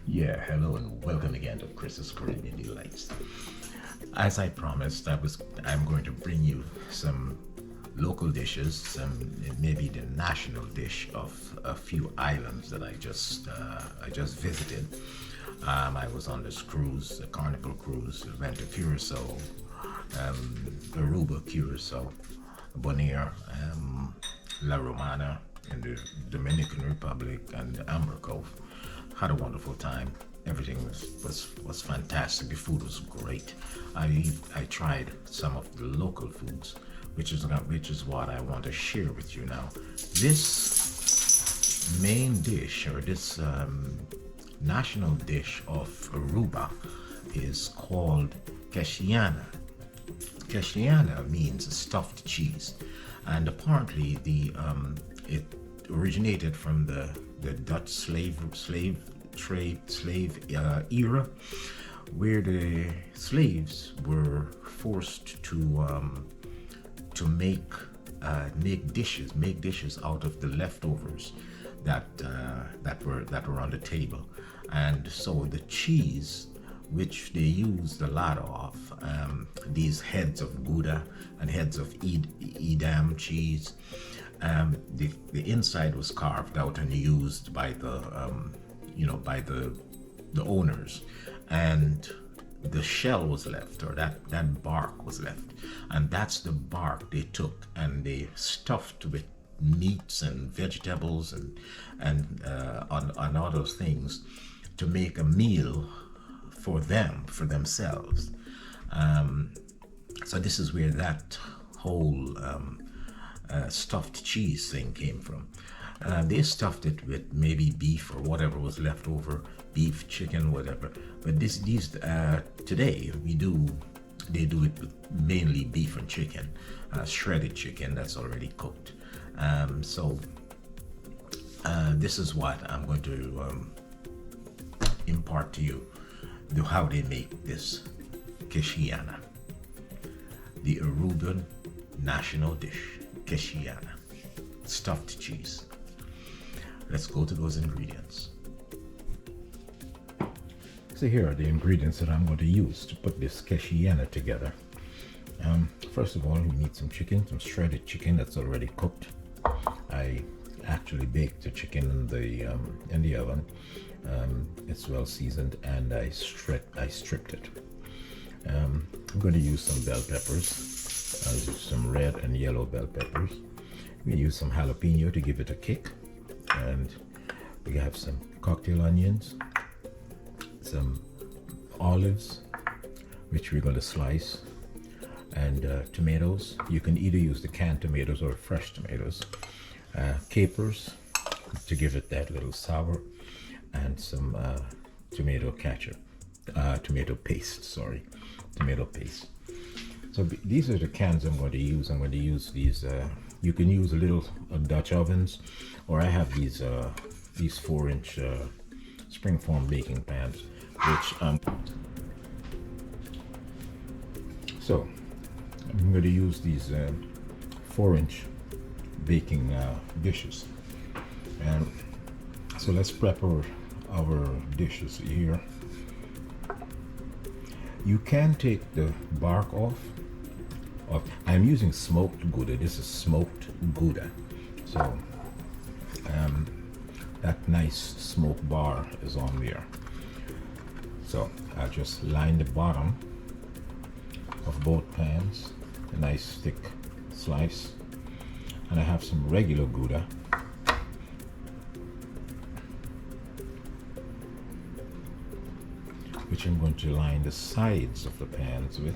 Yeah, hello and welcome again to Chris's Caribbean Delights. As I promised, I'm going to bring you some local dishes, some maybe the national dish of a few islands that I just visited. I was on this cruise, a Carnival cruise. We went to Curacao, Aruba, Curacao, Bonaire, La Romana in the Dominican Republic, and Amber Cove. Had a wonderful time. Everything was fantastic. The food was great. I tried some of the local foods, which is what I want to share with you now. This main dish, or this national dish of Aruba, is called Keshi Yena. Keshi Yena means stuffed cheese, and apparently it originated from the Dutch slave era, where the slaves were forced to make dishes out of the leftovers that were on the table, and so the cheese, which they used a lot of, these heads of gouda and heads of edam cheese. The inside was carved out and used by the owners, and the shell was left, or that bark was left, and that's the bark they took and they stuffed with meats and vegetables and on all those things to make a meal for themselves. So this is where that whole stuffed cheese thing came from. They stuffed it with maybe beef or whatever was left over, beef, chicken, whatever. But these today they do it with mainly beef and chicken, shredded chicken that's already cooked. So this is what I'm going to impart to you, how they make this Keshi Yena, the Aruban national dish, Keshi Yena, stuffed cheese. Let's go to those ingredients. So here are the ingredients that I'm going to use to put this Keshi Yena together. First of all, we need some chicken, some shredded chicken that's already cooked. I actually baked the chicken in the oven. It's well seasoned, and I stripped it. I'm going to use some bell peppers, some red and yellow bell peppers. We use some jalapeno to give it a kick, and we have some cocktail onions, some olives, which we're going to slice, and tomatoes. You can either use the canned tomatoes or fresh tomatoes. Capers to give it that little sour, and some tomato paste. So these are the cans I'm going to use. I'm going to use these. You can use a little Dutch ovens, or I have these 4-inch springform baking pans, which so I'm going to use these 4-inch baking dishes. And so let's prep our dishes here. You can take the bark off. I'm using smoked gouda. This is smoked gouda. So that nice smoke bar is on there. So I'll just line the bottom of both pans, a nice thick slice, and I have some regular gouda. Which I'm going to line the sides of the pans with.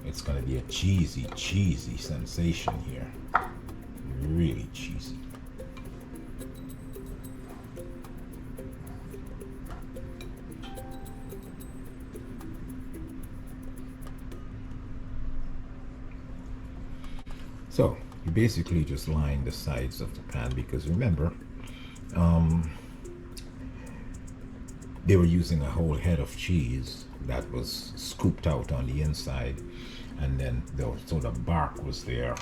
It's going to be a cheesy sensation here. Really cheesy. So you basically just line the sides of the pan, because remember, they were using a whole head of cheese that was scooped out on the inside, and then so the bark was there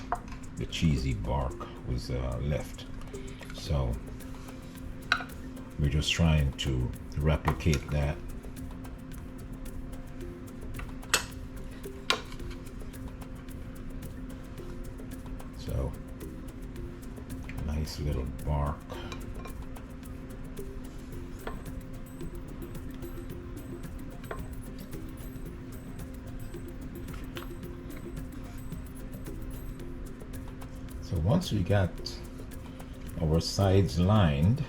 the cheesy bark was left. So we're just trying to replicate that. So nice little bark. So once we got our sides lined,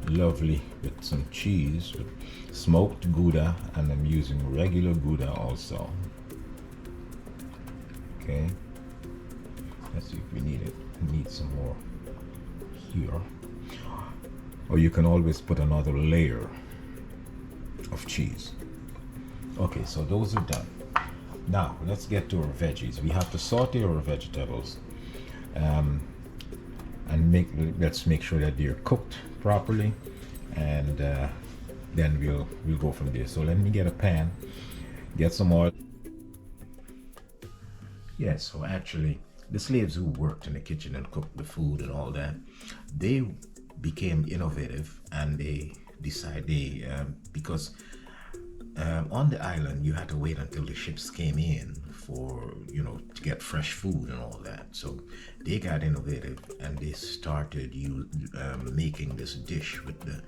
lovely with some cheese, with smoked gouda, and I'm using regular gouda also. Okay, let's see if we need it. We need some more here. Or you can always put another layer of cheese. Okay, so those are done. Now let's get to our veggies. We have to saute our vegetables. And let's make sure that they're cooked properly, and then we'll go from there. So let me get a pan, get some oil. Yes, so actually the slaves who worked in the kitchen and cooked the food and all that, they became innovative, and they decided because on the island you had to wait until the ships came in for, you know, to get fresh food and all that. So they got innovative, and they started making this dish with the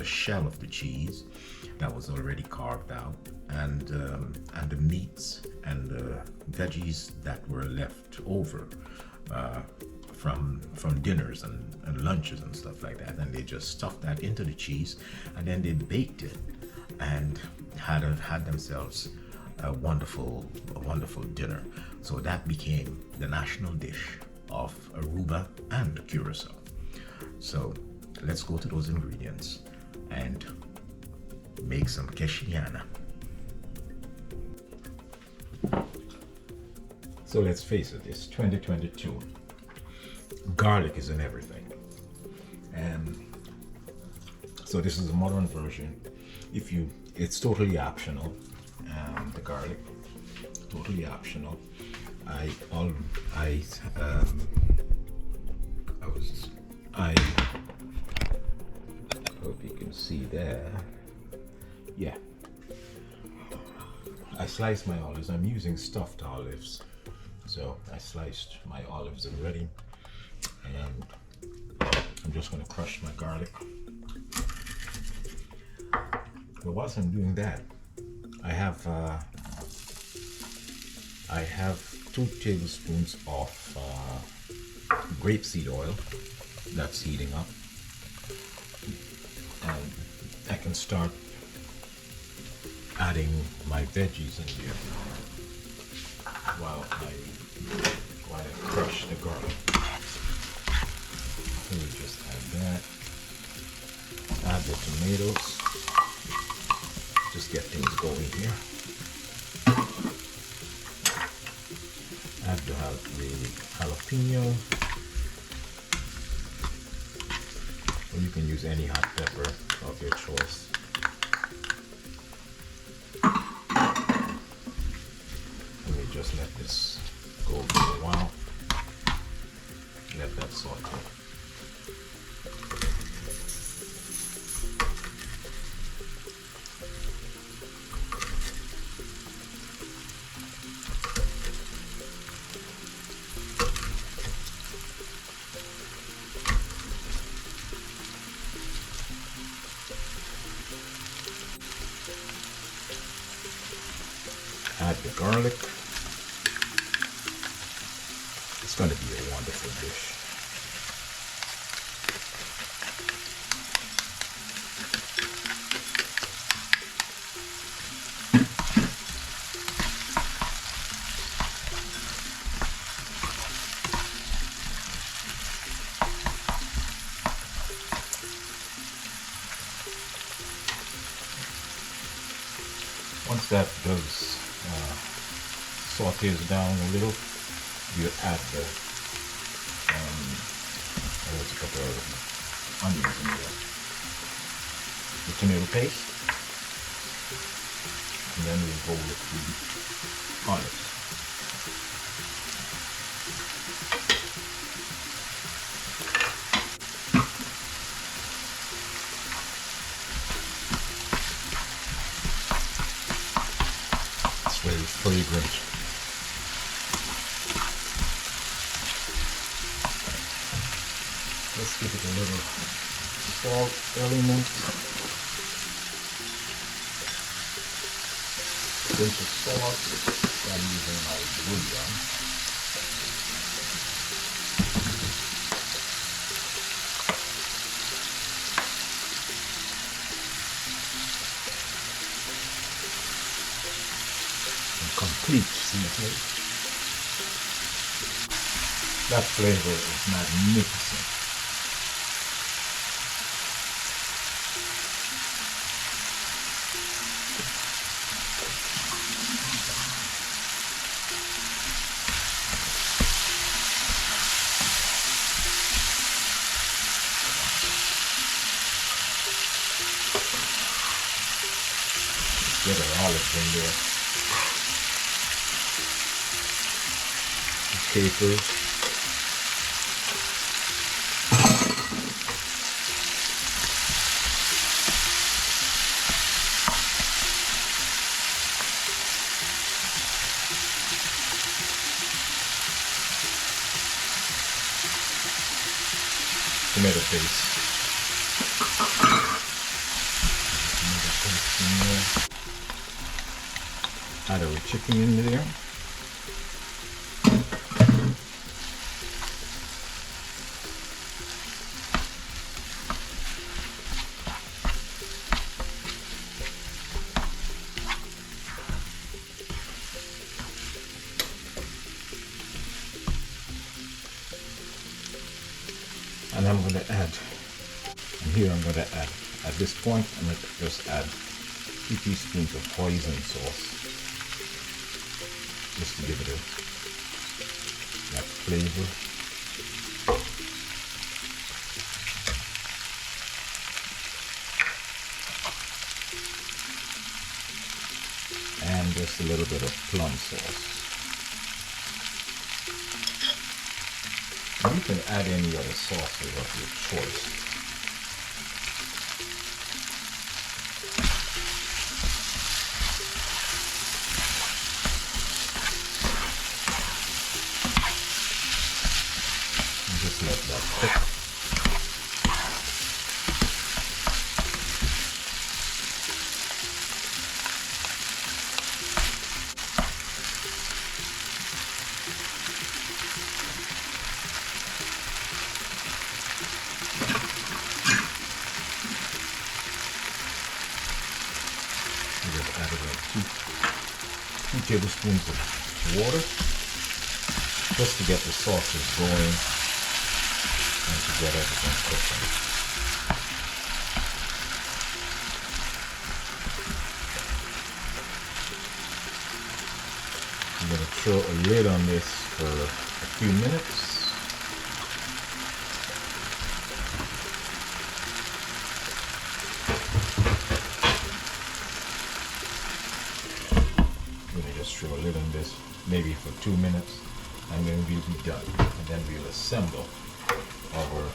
shell of the cheese that was already carved out, and the meats and the veggies that were left over from dinners and lunches and stuff like that, and they just stuffed that into the cheese, and then they baked it and had themselves a wonderful dinner. So that became the national dish of Aruba and Curacao. So let's go to those ingredients and make some Keshi Yena. So let's face it, it's 2022. Garlic is in everything. And so this is a modern version. It's totally optional. The garlic, totally optional. I hope you can see there. Yeah. I sliced my olives. I'm using stuffed olives. So I sliced my olives already, and I'm just going to crush my garlic. But whilst I'm doing that, I have 2 tablespoons of grapeseed oil that's heating up, and I can start adding my veggies in here while I crush the garlic. So we just add that. Add the tomatoes. Just get things going here. Add the jalapeno, or you can use any hot pepper of your choice. Let me just let this go for a while. Let that saute. Add the garlic. It's going to be a wonderful dish. Once that does sautés down a little, you add the let's put the onions in there, the tomato paste, and then we'll go with the olives. Very great. Let's give it a little salt element. Pinch of salt. I'm using my bullion. Complete seasoning. That flavor is magnificent. Get our olives in there. Capers. Tomato paste. Tomato paste in there. Add our chicken in there. And I'm going to add, and here I'm going to add, at this point, I'm going to just add 2 teaspoons of hoisin sauce, just to give it that flavor. And just a little bit of plum sauce. You can add any other sauces of your choice. And just let that cook. Add about 2 tablespoons of water just to get the sauces going and to get everything cooking. I'm going to throw a lid on this for a few minutes. Throw a lid on this maybe for 2 minutes, and then we'll be done, and then we'll assemble our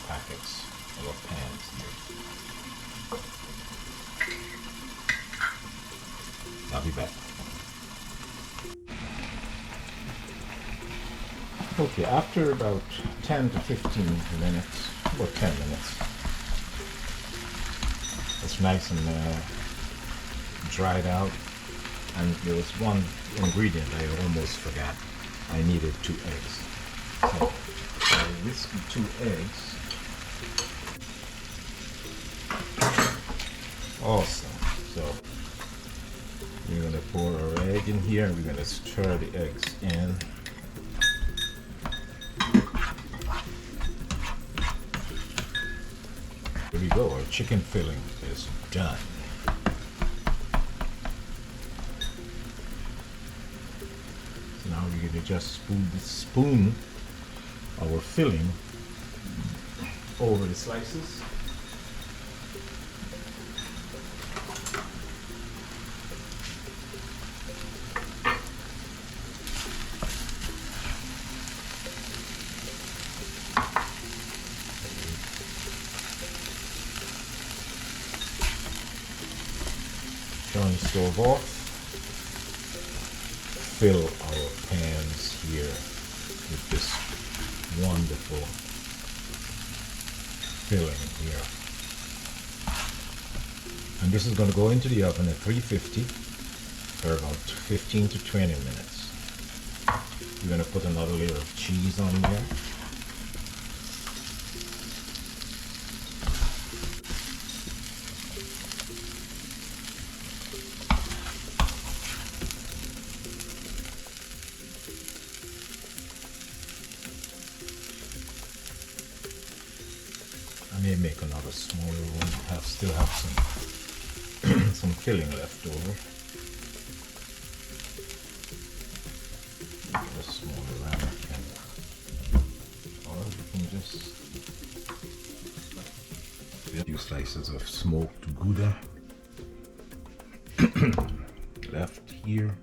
packets, our pans here. I'll be back. Okay, after about 10 to 15 minutes, about 10 minutes, it's nice and dried out, and there was one ingredient I almost forgot. I needed 2 eggs. So I whisked 2 eggs. Awesome. So we're going to pour our egg in here, and we're going to stir the eggs in. There we go, our chicken filling is done. So now we're going to just spoon our filling over the slices. turn the stove off. Fill our pans here with this wonderful filling here. And this is going to go into the oven at 350 for about 15 to 20 minutes. We're going to put another layer of cheese on there. I may make another smaller one. Still have some some filling left over. A smaller ramekin. Or you can just a few slices of smoked gouda left here.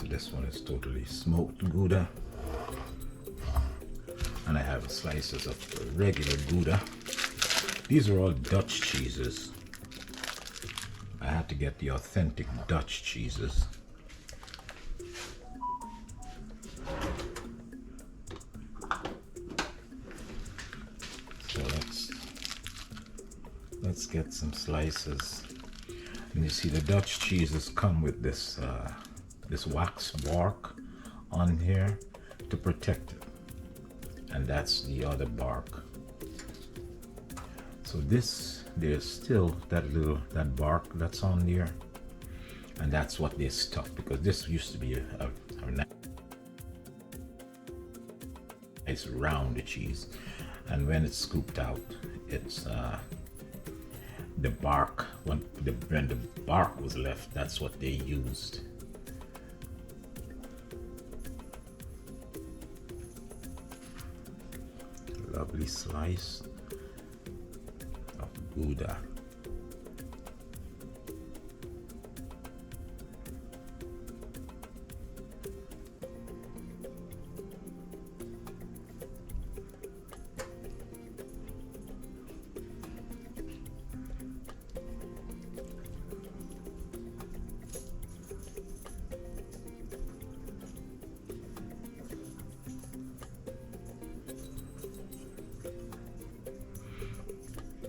This one is totally smoked Gouda, and I have slices of regular Gouda. These are all Dutch cheeses. I had to get the authentic Dutch cheeses. So let's get some slices. And you see the Dutch cheeses come with this this wax bark on here to protect it, and that's the other bark. So this, there's still that bark that's on there, and that's what they stuck, because this used to be a nice round cheese, and when it's scooped out, it's the bark. When the bark was left, that's what they used. Lovely slice of Gouda.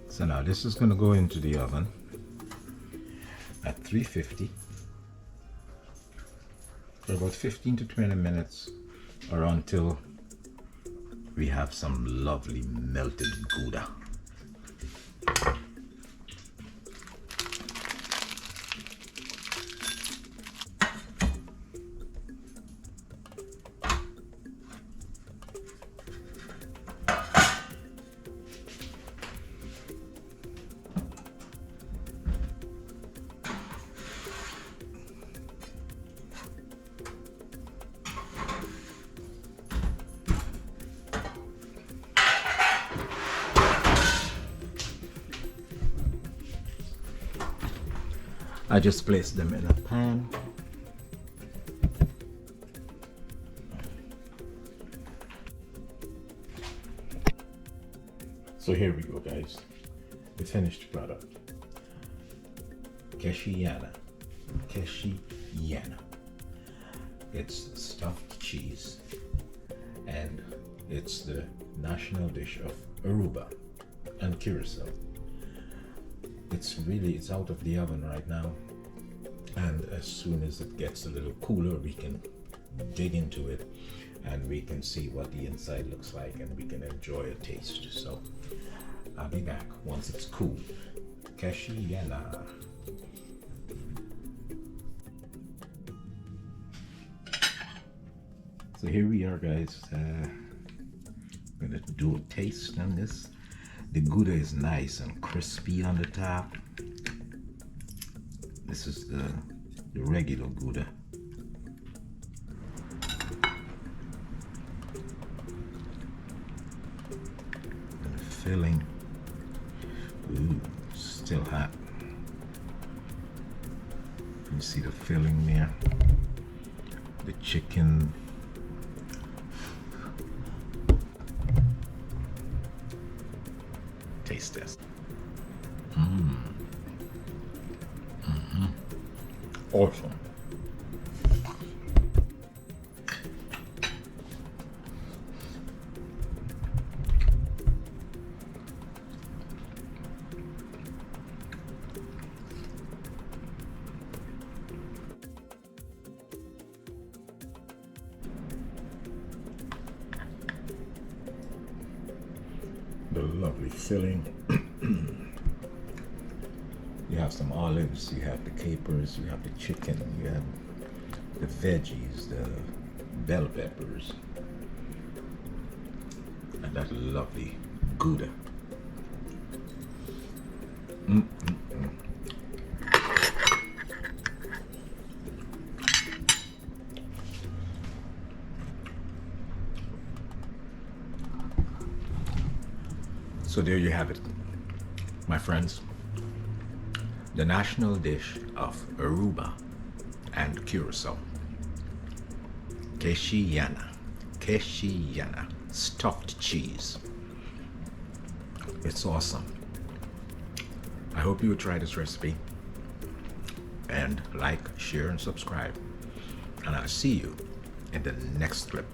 So now this is going to go into the oven at 350 for about 15 to 20 minutes, or until we have some lovely melted Gouda. I just placed them in a pan. So here we go, guys. The finished product. Keshi Yena. Keshi Yena. It's stuffed cheese, and it's the national dish of Aruba and Curacao. It's out of the oven right now, and as soon as it gets a little cooler, we can dig into it and we can see what the inside looks like, and we can enjoy a taste. So I'll be back once it's cool. Keshi Yena. So here we are, guys. I'm gonna do a taste on this. The Gouda is nice and crispy on the top. This is the regular Gouda. filling. Ooh, still hot. You see the filling there, the chicken. Taste this. Awesome. The lovely filling. You have some olives, you have the capers, you have the chicken, you have the veggies, the bell peppers, and that lovely gouda. So there you have it, my friends. The national dish of Aruba and Curacao. Keshi Yena. Keshi Yena. Stuffed cheese. It's awesome. I hope you will try this recipe. And like, share, and subscribe. And I'll see you in the next clip.